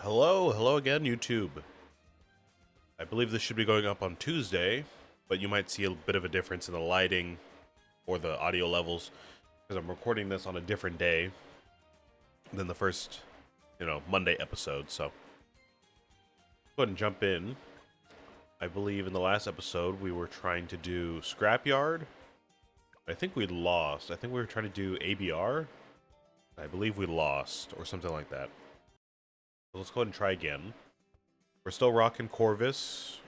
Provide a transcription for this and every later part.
Hello again, YouTube. I believe this should be going up on Tuesday, but you might see a bit of a difference in the lighting or the audio levels because I'm recording this on a different day than the first, Monday episode. So, go ahead and jump in. I believe in the last episode we were trying to do Scrapyard. I think we lost. I think we were trying to do ABR. I believe we lost or something like that. So let's go ahead and try again. We're still rocking Corvus.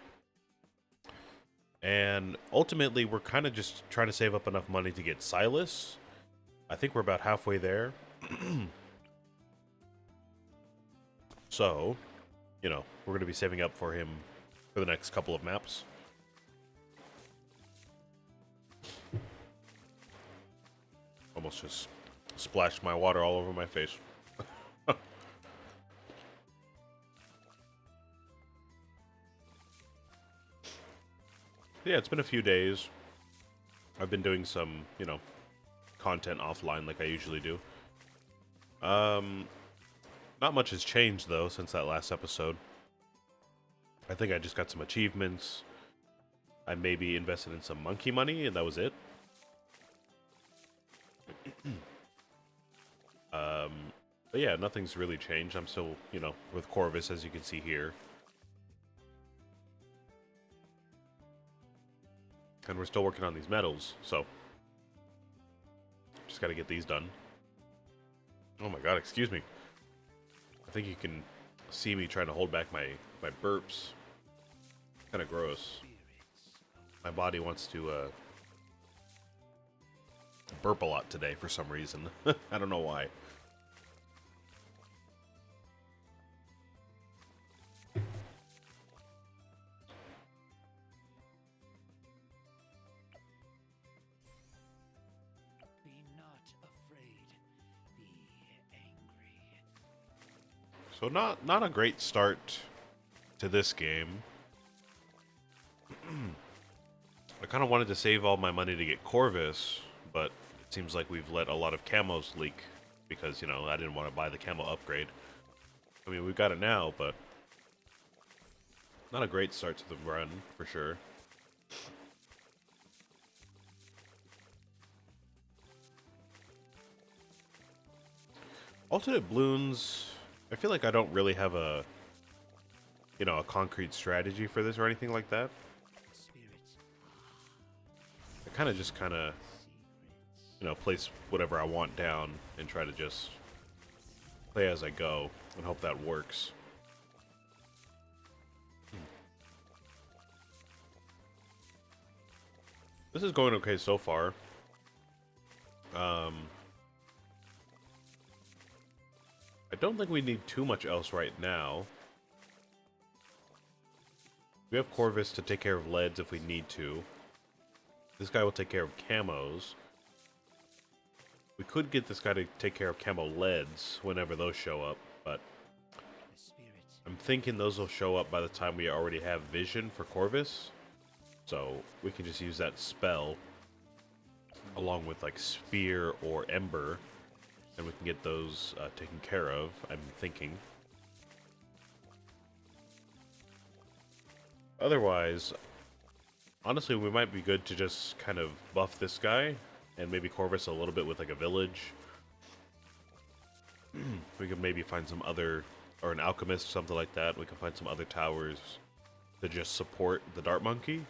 And ultimately, we're kind of just trying to save up enough money to get Silas. I think we're about halfway there. So, we're going to be saving up for him for the next couple of maps. Almost just splashed my water all over my face. Yeah, it's been a few days. I've been doing some, content offline like I usually do. Not much has changed though since that last episode. I think I just got some achievements. I maybe invested in some monkey money and that was it. But yeah, nothing's really changed. I'm still, with Corvus as you can see here. And we're still working on these medals, so just gotta get these done. Oh my god, excuse me. I think you can see me trying to hold back my burps. Kind of gross. My body wants to burp a lot today for some reason. I don't know why. So not a great start to this game. I kind of wanted to save all my money to get Corvus, but it seems like we've let a lot of camos leak because, I didn't want to buy the camo upgrade. I mean, we've got it now, but not a great start to the run, for sure. Alternate Bloons, I feel like I don't really have a concrete strategy for this or anything like that. I just place whatever I want down and try to just play as I go and hope that works. This is going okay so far. I don't think we need too much else right now. We have Corvus to take care of leads if we need to. This guy will take care of camos. We could get this guy to take care of camo leads whenever those show up, but I'm thinking those will show up by the time we already have vision for Corvus. So we can just use that spell along with like Spear or Ember, and we can get those taken care of, I'm thinking. Otherwise, honestly, we might be good to just kind of buff this guy and maybe Corvus a little bit with like a village. We could maybe find some other, or an alchemist, something like that. We can find some other towers to just support the Dart Monkey.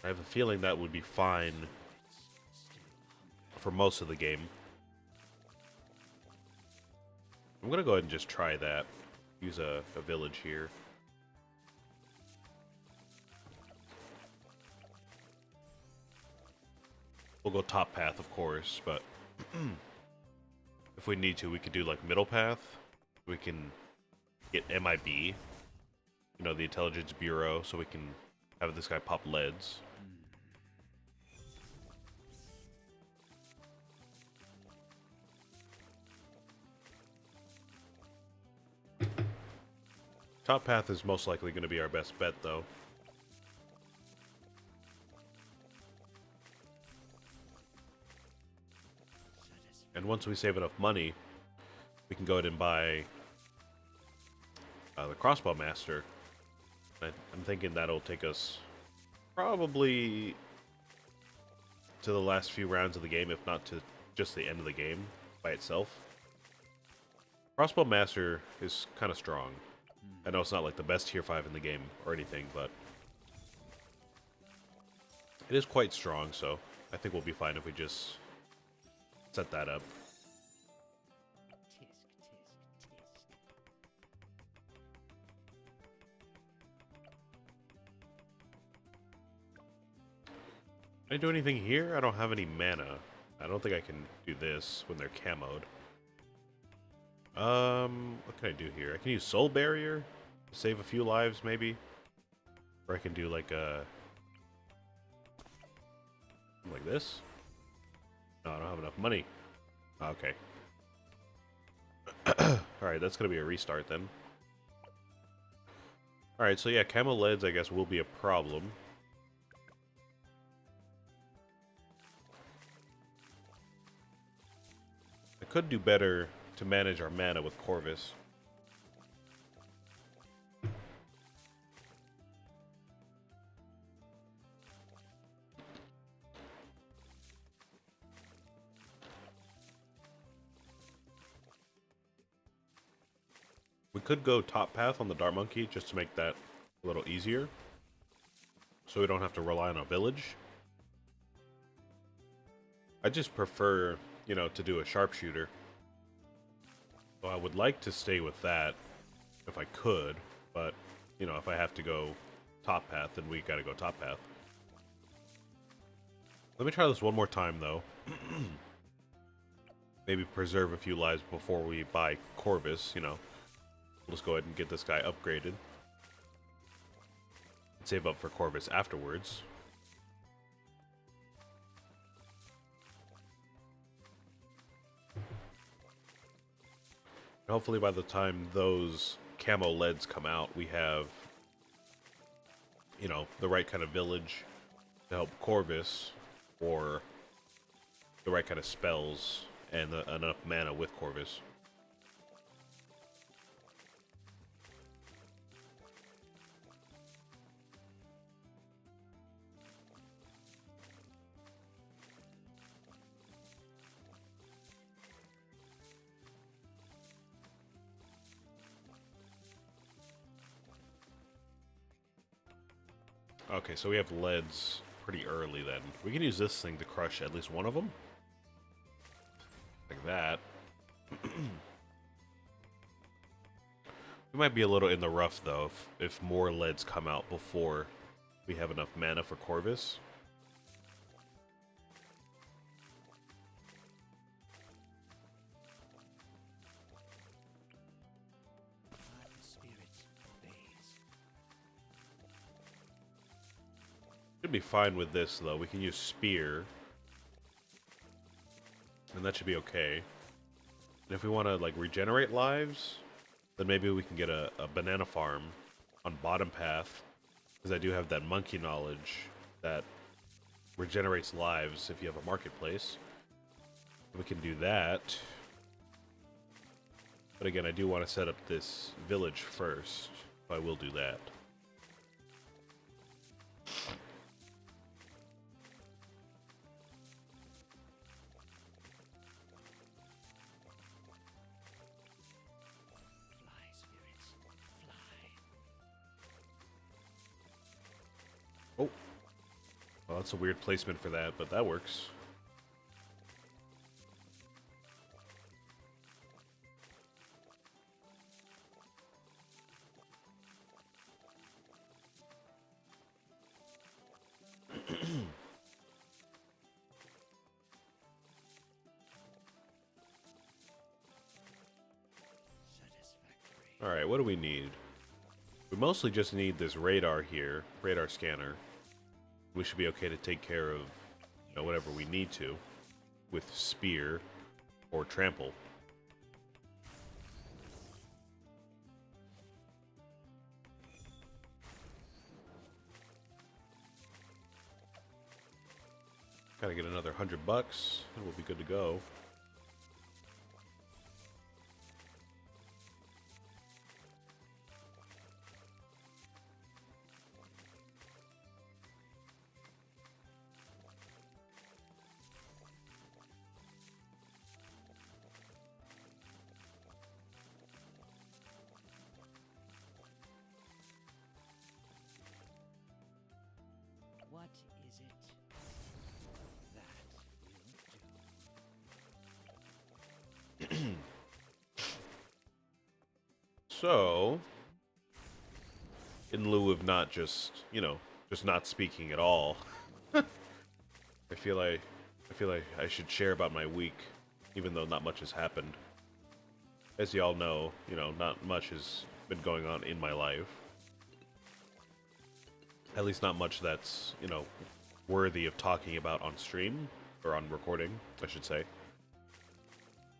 I have a feeling that would be fine for most of the game. I'm gonna go ahead and just try that. Use a village here. We'll go top path, of course, but if we need to, we could do like middle path. We can get MIB, the Intelligence Bureau, so we can have this guy pop leads. Top path is most likely going to be our best bet, though. And once we save enough money, we can go ahead and buy the crossbow master. I'm thinking that'll take us probably to the last few rounds of the game, if not to just the end of the game by itself. Crossbow master is kind of strong. I know it's not like the best tier 5 in the game or anything, but it is quite strong, so I think we'll be fine if we just set that up. Can I do anything here? I don't have any mana. I don't think I can do this when they're camoed. What can I do here? I can use Soul Barrier to save a few lives, maybe. Or I can do like this. No, I don't have enough money. Okay. Alright, that's gonna be a restart then. Alright, so yeah, camo leads I guess will be a problem. I could do better to manage our mana with Corvus. We could go top path on the Dart Monkey just to make that a little easier, so we don't have to rely on a village. I just prefer, you know, to do a sharpshooter. So I would like to stay with that if I could, but, you know, if I have to go top path, then we gotta go top path. Let me try this one more time, though. Maybe preserve a few lives before we buy Corvus, you know. We'll just go ahead and get this guy upgraded. And save up for Corvus afterwards. Hopefully by the time those camo leads come out, we have, you know, the right kind of village to help Corvus, or the right kind of spells and enough mana with Corvus. Okay, so we have leads pretty early then. We can use this thing to crush at least one of them. Like that. We might be a little in the rough though if more leads come out before we have enough mana for Corvus. Should be fine with this though. We can use spear, and that should be okay. And if we want to like regenerate lives, then maybe we can get a banana farm on bottom path, because I do have that monkey knowledge that regenerates lives if you have a marketplace. We can do that. But again, I do want to set up this village first, so I will do that. Oh, well, that's a weird placement for that, but that works. Alright, what do we need? We mostly just need this radar here, radar scanner. We should be okay to take care of, you know, whatever we need to with spear or trample. Gotta get another $100 and we'll be good to go. So, in lieu of not just, just not speaking at all, I feel like I should share about my week, even though not much has happened. As y'all know, not much has been going on in my life. At least not much that's, worthy of talking about on stream, or on recording, I should say.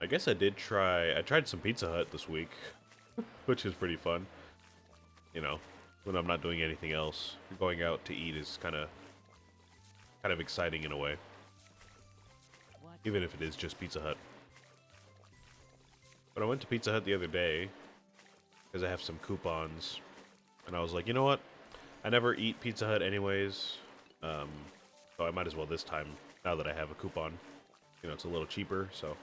I guess I tried some Pizza Hut this week, which is pretty fun. When I'm not doing anything else, going out to eat is kind of exciting in a way. Even if it is just Pizza Hut. But I went to Pizza Hut the other day, because I have some coupons, and I was like, you know what? I never eat Pizza Hut anyways, so I might as well this time, now that I have a coupon. It's a little cheaper, so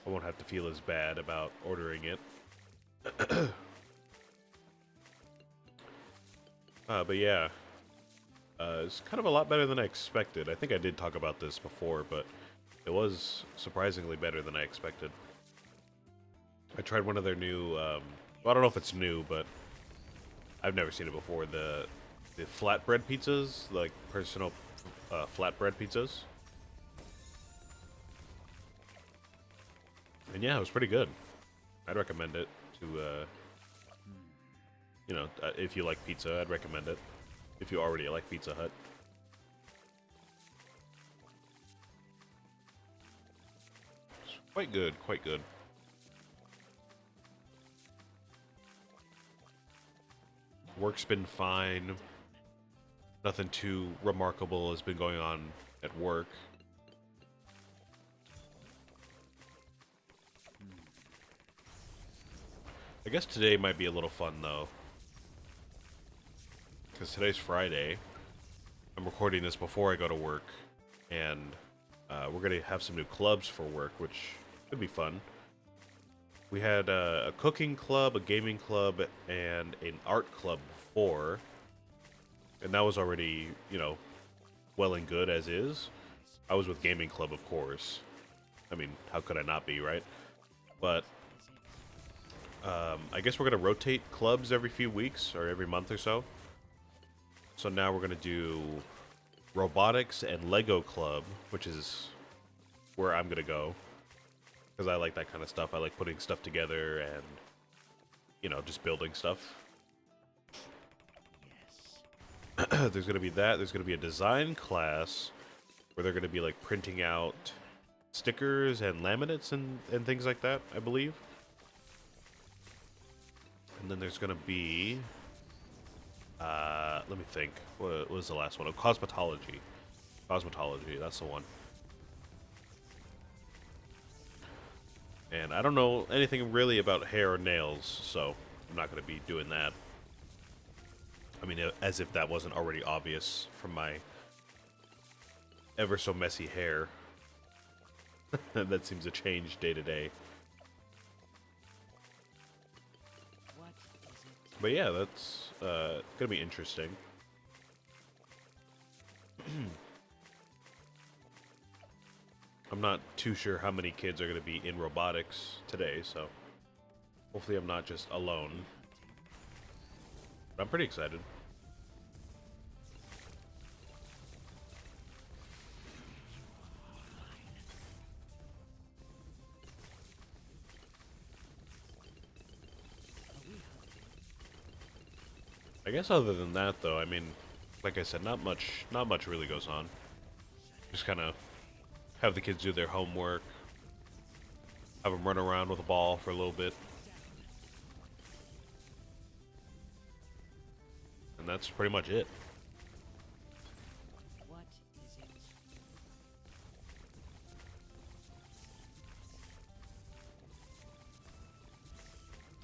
I won't have to feel as bad about ordering it. But yeah, it's kind of a lot better than I expected. I think I did talk about this before, but it was surprisingly better than I expected. I tried one of their new, well, I don't know if it's new, but I've never seen it before. The flatbread pizzas, like personal flatbread pizzas. And yeah, it was pretty good. I'd recommend it to, if you like pizza, I'd recommend it. If you already like Pizza Hut. It's quite good, quite good. Work's been fine. Nothing too remarkable has been going on at work. I guess today might be a little fun, though. Because today's Friday. I'm recording this before I go to work. And we're going to have some new clubs for work, which should be fun. We had a cooking club, a gaming club, and an art club before. And that was already, well and good as is. I was with gaming club, of course. I mean, how could I not be, right? But I guess we're going to rotate clubs every few weeks or every month or so. So now we're going to do robotics and Lego club, which is where I'm going to go. Because I like that kind of stuff. I like putting stuff together and, just building stuff. There's going to be that. There's going to be a design class where they're going to be like printing out stickers and laminates and things like that, I believe. And then there's going to be, let me think. What was the last one? Oh, cosmetology. Cosmetology, that's the one. And I don't know anything really about hair or nails, so I'm not going to be doing that. I mean, as if that wasn't already obvious from my ever so messy hair. That seems to change day to day. But yeah, that's gonna be interesting. I'm not too sure how many kids are gonna be in robotics today, so hopefully I'm not just alone. But I'm pretty excited. I guess other than that, though, I mean, like I said, not much really goes on. Just kind of have the kids do their homework, have them run around with a ball for a little bit, and that's pretty much it.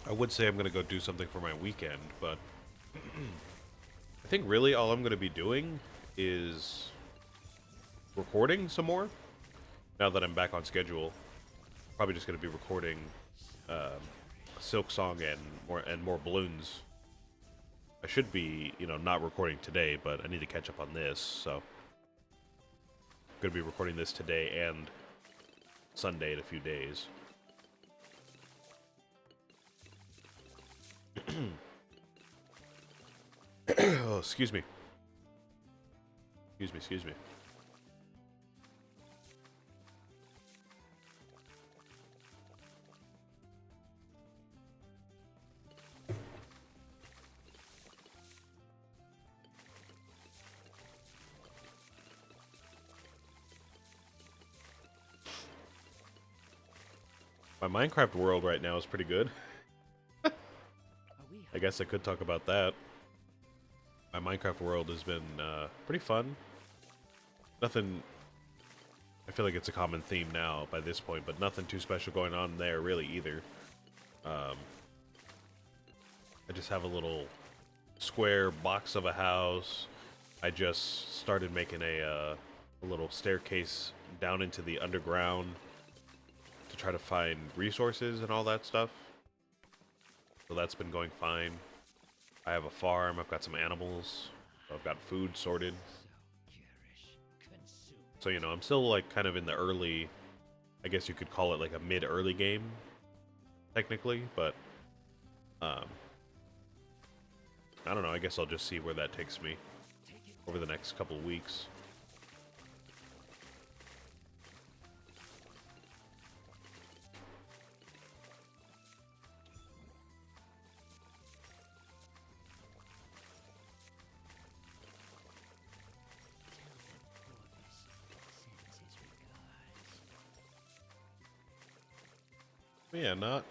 I would say I'm gonna go do something for my weekend, but I think really all I'm going to be doing is recording some more. Now that I'm back on schedule, probably just going to be recording Silk Song and more Bloons. I should be, not recording today, but I need to catch up on this, so I'm going to be recording this today and Sunday in a few days. Oh, excuse me. Excuse me. My Minecraft world right now is pretty good. I guess I could talk about that. My Minecraft world has been pretty fun. Nothing... I feel like it's a common theme now by this point, but nothing too special going on there really either. I just have a little square box of a house. I just started making a little staircase down into the underground to try to find resources and all that stuff. So that's been going fine. I have a farm, I've got some animals, I've got food sorted. So, you know, I'm still like kind of in the early, I guess you could call it like a mid-early game, technically, but I don't know, I guess I'll just see where that takes me over the next couple of weeks. But yeah, not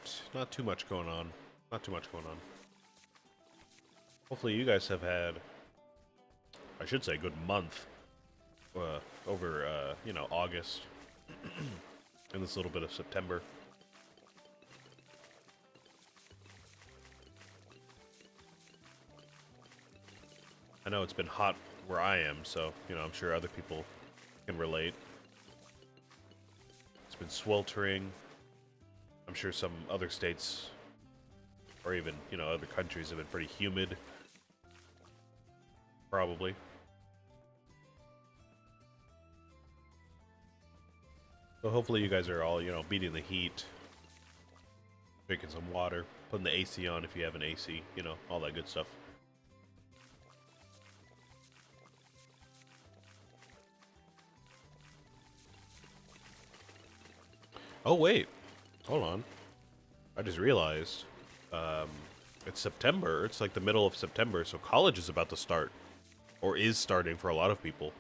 too much going on. Not too much going on. Hopefully you guys have had, I should say, a good month over, you know, August and this little bit of September. I know it's been hot where I am, so, you know, I'm sure other people can relate. It's been sweltering. I'm sure some other states, or even, you know, other countries have been pretty humid. Probably. So hopefully you guys are all, you know, beating the heat, drinking some water, putting the AC on if you have an AC, you know, all that good stuff. Oh, wait. Hold on. I just realized it's September. It's like the middle of September, so college is about to start. Or is starting for a lot of people.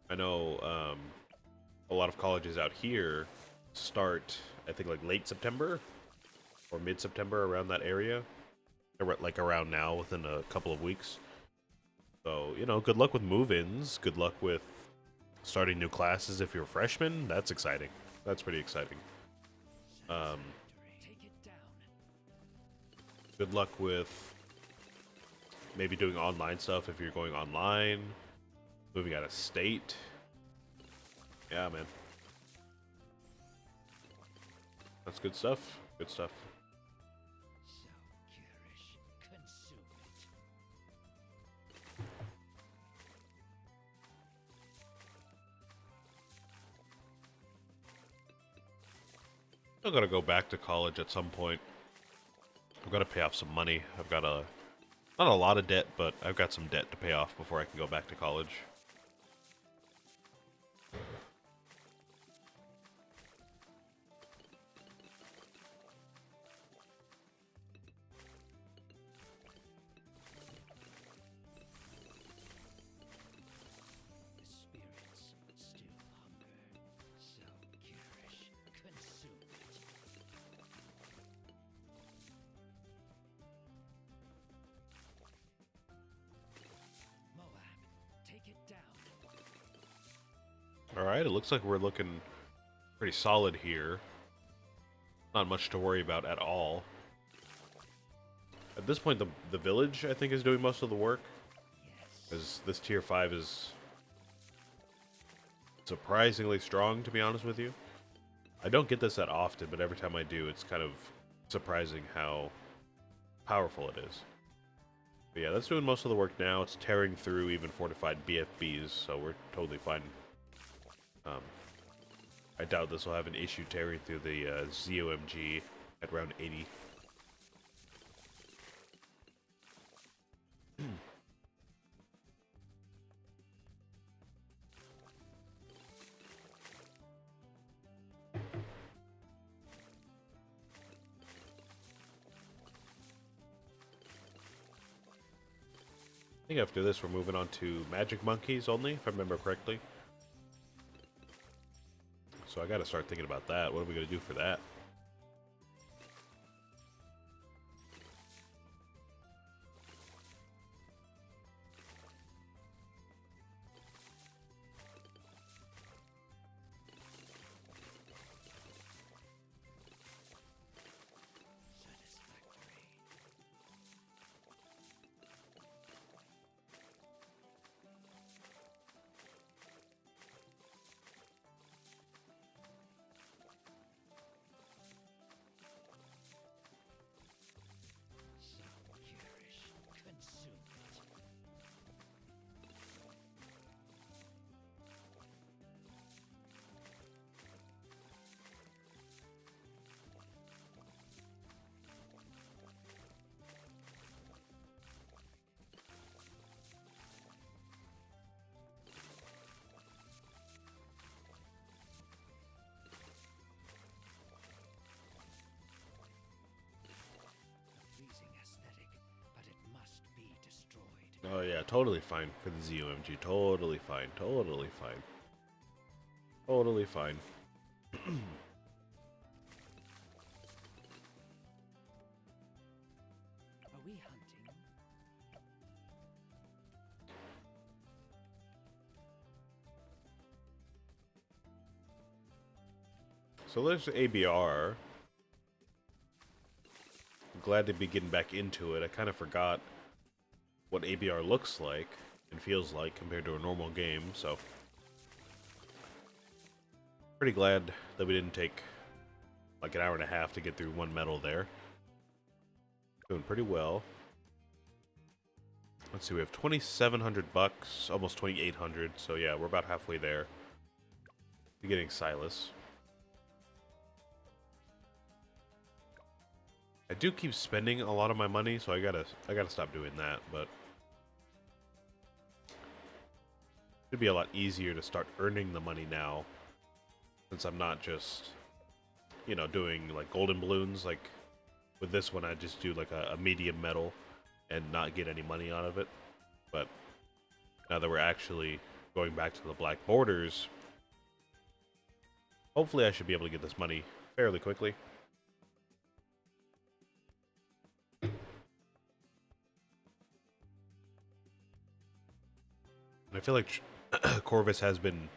I know a lot of colleges out here start, I think, like late September or mid-September, around that area. Like around now, within a couple of weeks. So, you know, good luck with move-ins. Good luck with starting new classes if you're a freshman. That's exciting. That's pretty exciting. Good luck with maybe doing online stuff if you're going online, moving out of state. Yeah, man. That's good stuff. Good stuff. I'm gonna go back to college at some point. I've got to pay off some money. I've got not a lot of debt, but I've got some debt to pay off before I can go back to college. Alright, it looks like we're looking pretty solid here. Not much to worry about at all. At this point, the village, I think, is doing most of the work. Because this tier 5 is surprisingly strong, to be honest with you. I don't get this that often, but every time I do, it's kind of surprising how powerful it is. But yeah, that's doing most of the work now. It's tearing through even fortified BFBs, so we're totally fine. I doubt this will have an issue tearing through the ZOMG at around 80. think after this we're moving on to magic monkeys only, if I remember correctly. So I gotta start thinking about that. What are we gonna do for that? Oh yeah, totally fine for the ZUMG. Totally fine. Totally fine. Totally fine. Are we hunting? So there's ABR. I'm glad to be getting back into it. I kind of forgot what ABR looks like and feels like compared to a normal game, so pretty glad that we didn't take like an hour and a half to get through one medal there. Doing pretty well. Let's see, we have 2,700 bucks, almost 2,800, so yeah, we're about halfway there. We're getting Silas. I do keep spending a lot of my money, so I gotta stop doing that, but it'd be a lot easier to start earning the money now, since I'm not just, you know, doing like golden balloons. Like with this one, I just do like a medium medal and not get any money out of it. But now that we're actually going back to the black borders, hopefully I should be able to get this money fairly quickly. And I feel like Corvus has been,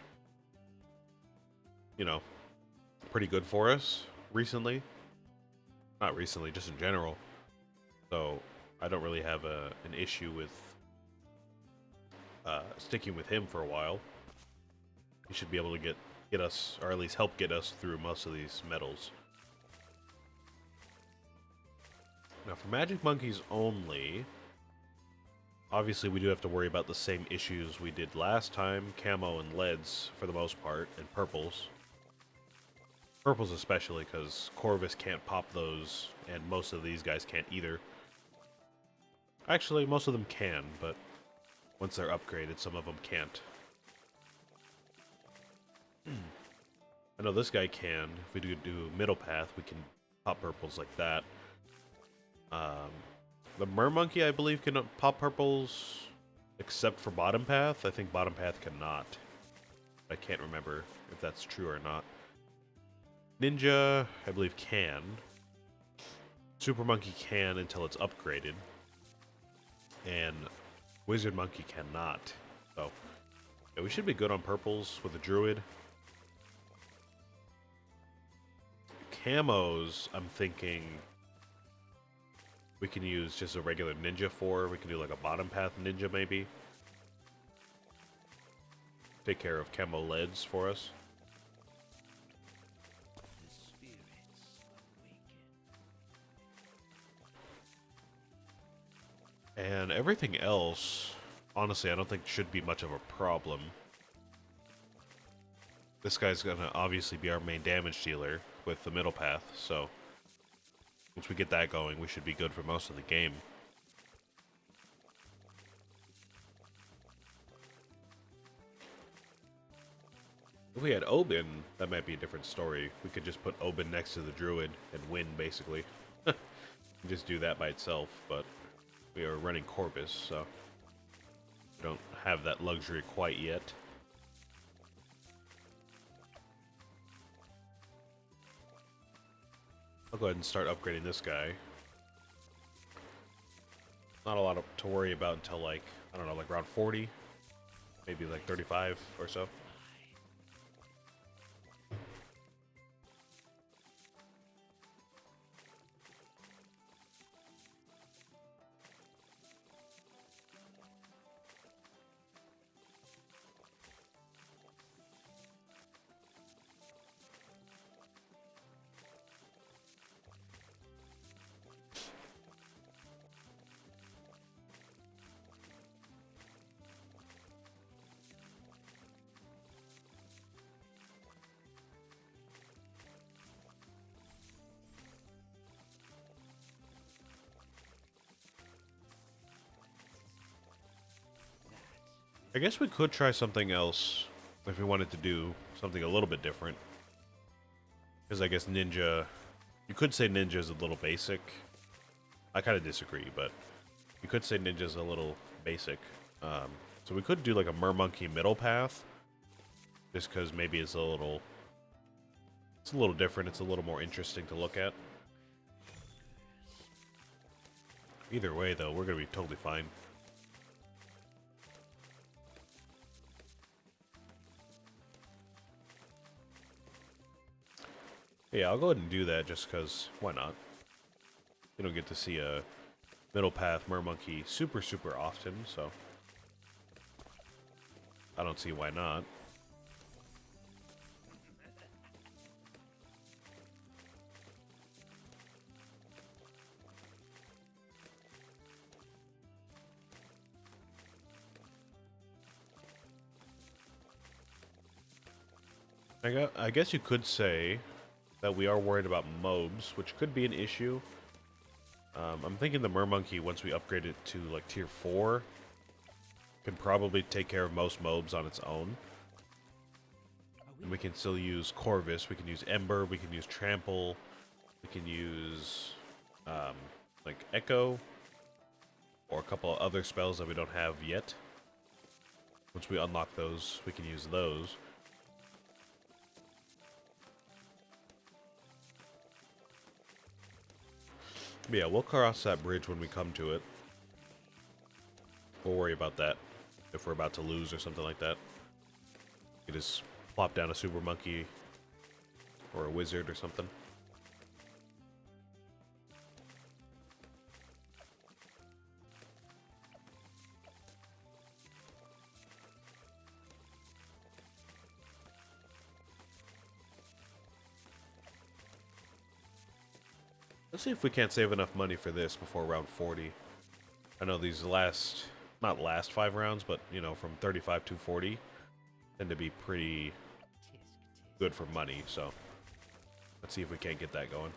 you know, pretty good for us recently. Not recently, just in general. So I don't really have an issue with sticking with him for a while. He should be able to get us, or at least help get us through most of these medals. Now for Magic Monkeys only, obviously we do have to worry about the same issues we did last time. Camo and leads for the most part, and purples. Purples especially, because Corvus can't pop those, and most of these guys can't either. Actually, most of them can, but once they're upgraded, some of them can't. I know this guy can. If we do middle path, we can pop purples like that. The Mermonkey, I believe, can pop purples except for bottom path. I think bottom path cannot. I can't remember if that's true or not. Ninja, I believe, can. Super Monkey can until it's upgraded. And Wizard Monkey cannot. So, yeah, we should be good on purples with a Druid. Camos, I'm thinking we can use just a regular ninja for. We can do like a bottom path ninja maybe. Take care of camo leads for us. And everything else, honestly, I don't think should be much of a problem. This guy's gonna obviously be our main damage dealer with the middle path, so once we get that going, we should be good for most of the game. If we had Oben, that might be a different story. We could just put Oben next to the Druid and win, basically. Just do that by itself, but we are running Corvus, so We don't have that luxury quite yet. I'll go ahead and start upgrading this guy. Not a lot to worry about until like, I don't know, like around 40, maybe like 35 or so. I guess we could try something else if we wanted to do something a little bit different. Because I guess ninja, you could say ninja is a little basic. I kind of disagree, but you could say ninja is a little basic. So we could do like a mermonkey middle path, just because maybe it's a little different. It's a little more interesting to look at. Either way, though, we're gonna be totally fine. Yeah, I'll go ahead and do that just because, why not? You don't get to see a middle path mermonkey super often, so I don't see why not. I guess you could say that we are worried about mobs, which could be an issue. I'm thinking the mermonkey, once we upgrade it to like tier 4, can probably take care of most mobs on its own. And we can still use Corvus, we can use Ember, we can use Trample, we can use like Echo, or a couple of other spells that we don't have yet. Once we unlock those, we can use those. But yeah, we'll cross that bridge when we come to it. We'll worry about that if we're about to lose or something like that. You just plop down a super monkey or a wizard or something. Let's see if we can't save enough money for this before round 40. I know these not last 5 rounds, but, you know, from 35 to 40 tend to be pretty good for money, so let's see if we can't get that going.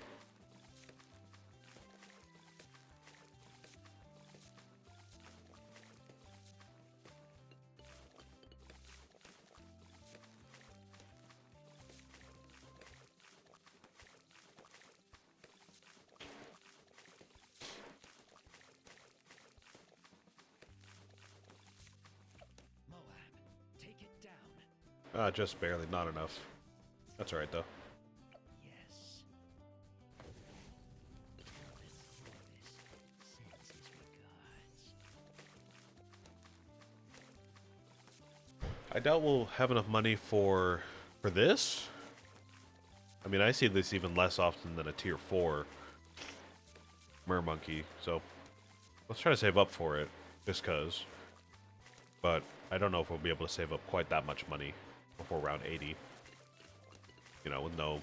Just barely, not enough. That's alright, though. Yes. I doubt we'll have enough money for this. I mean, I see this even less often than a tier 4 mermonkey, so let's try to save up for it, just cause. But I don't know if we'll be able to save up quite that much money before round 80. You know, with no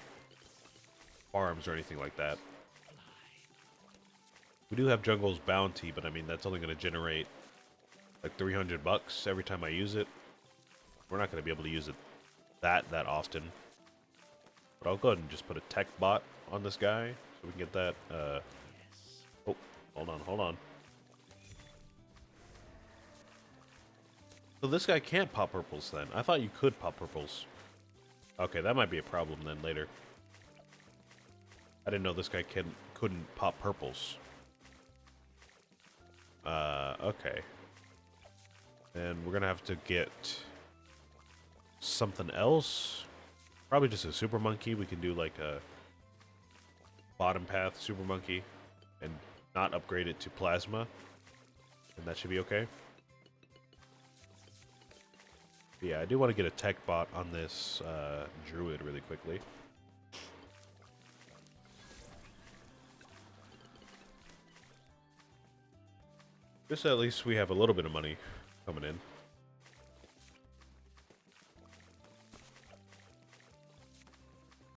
farms or anything like that. We do have Jungle's Bounty, but I mean, that's only going to generate like 300 bucks every time I use it. We're not going to be able to use it that often. But I'll go ahead and just put a tech bot on this guy so we can get that. Oh, hold on. So this guy can't pop purples then. I thought you could pop purples. Okay, that might be a problem then later. I didn't know this guy couldn't pop purples. Okay. And we're gonna have to get something else. Probably just a super monkey. We can do like a bottom path super monkey and not upgrade it to plasma. And that should be okay. But yeah, I do want to get a tech bot on this druid really quickly. Just so at least we have a little bit of money coming in.